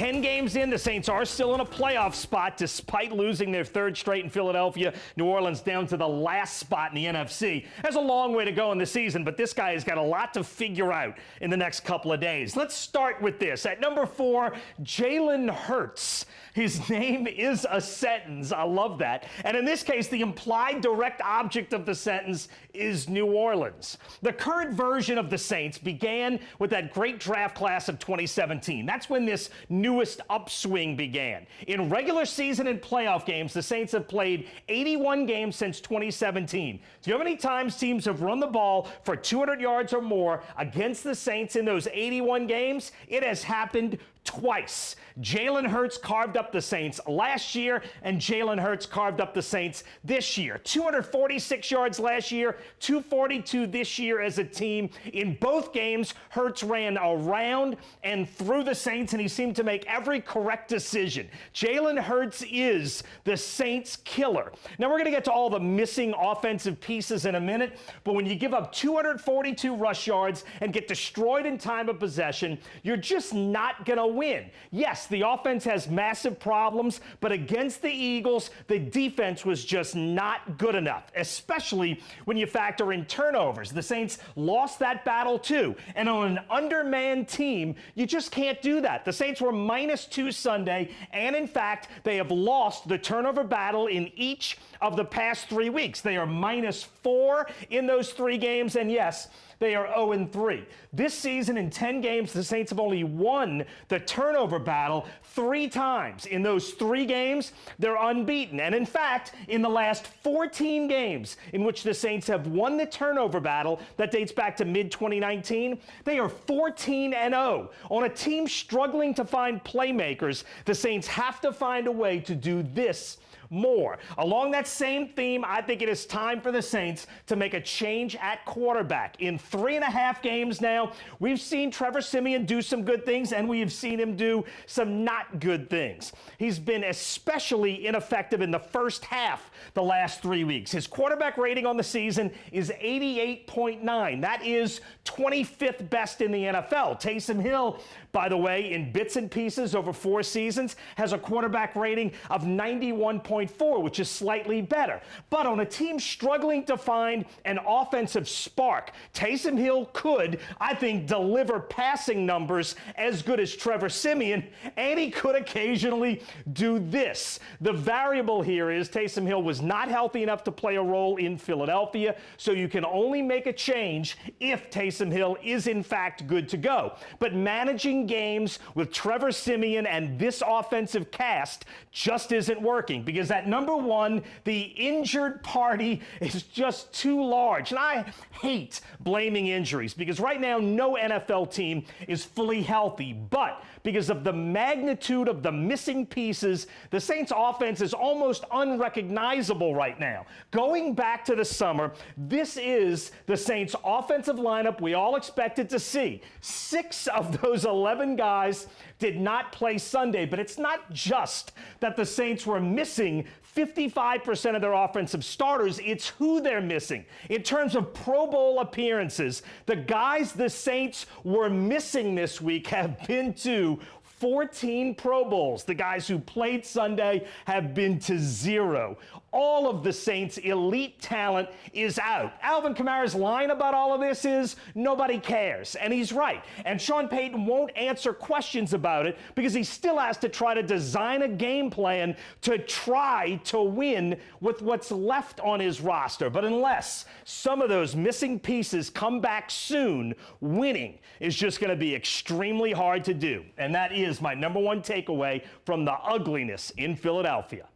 10 games in, the Saints are still in a playoff spot despite losing their third straight in Philadelphia. New Orleans down to the last spot in the NFC. There's a long way to go in the season, but this guy has got a lot to figure out in the next couple of days. Let's start with this. At number 4, Jalen Hurts. His name is a sentence. I love that. And in this case, the implied direct object of the sentence is New Orleans. The current version of the Saints began with that great draft class of 2017. That's when this newest upswing began. In regular season and playoff games, the Saints have played 81 games since 2017. Do you know how many times teams have run the ball for 200 yards or more against the Saints in those 81 games? It has happened twice. Jalen Hurts carved up the Saints last year, and Jalen Hurts carved up the Saints this year. 246 yards last year, 242 this year as a team. In both games, Hurts ran around and through the Saints, and he seemed to make every correct decision. Jalen Hurts is the Saints' killer. Now, we're going to get to all the missing offensive pieces in a minute, but when you give up 242 rush yards and get destroyed in time of possession, you're just not going to win. Yes, the offense has massive problems, but against the Eagles, the defense was just not good enough, especially when you factor in turnovers. The Saints lost that battle too, and on an undermanned team, you just can't do that. The Saints were -2 Sunday, and in fact, they have lost the turnover battle in each of the past 3 weeks. They are -4 in those 3 games, and yes, they are 0-3. This season, in 10 games, the Saints have only won the turnover battle 3 times. In those 3 games, they're unbeaten. And in fact, in the last 14 games in which the Saints have won the turnover battle, that dates back to mid-2019, they are 14-0. On a team struggling to find playmakers, the Saints have to find a way to do this more. Along that same theme, I think it is time for the Saints to make a change at quarterback. In 3.5 games now, we've seen Trevor Siemian do some good things, and we have seen him do some not good things. He's been especially ineffective in the first half the last 3 weeks. His quarterback rating on the season is 88.9. That is 25th best in the NFL. Taysom Hill, by the way, in bits and pieces over 4 seasons, has a quarterback rating of 91.4, which is slightly better. But on a team struggling to find an offensive spark, Taysom Hill could, I think, deliver passing numbers as good as Trevor Siemian, and he could occasionally do this. The variable here is Taysom Hill was not healthy enough to play a role in Philadelphia, so you can only make a change if Taysom Hill is in fact good to go. But managing games with Trevor Siemian and this offensive cast just isn't working, because at number 1, the injured party is just too large. And I hate blaming injuries, because right now no NFL team is fully healthy, but because of the magnitude of the missing pieces, the Saints offense is almost unrecognizable right now. Going back to the summer, this is the Saints offensive lineup we all expected to see. 6 of those 11 guys did not play Sunday, but it's not just that the Saints were missing 55% of their offensive starters, it's who they're missing. In terms of Pro Bowl appearances, the guys the Saints were missing this week have been to 14 Pro Bowls. The guys who played Sunday have been to 0. All of the Saints' elite talent is out. Alvin Kamara's line about all of this is, nobody cares. And he's right. And Sean Payton won't answer questions about it, because he still has to try to design a game plan to try to win with what's left on his roster. But unless some of those missing pieces come back soon, winning is just going to be extremely hard to do. And that is my number 1 takeaway from the ugliness in Philadelphia.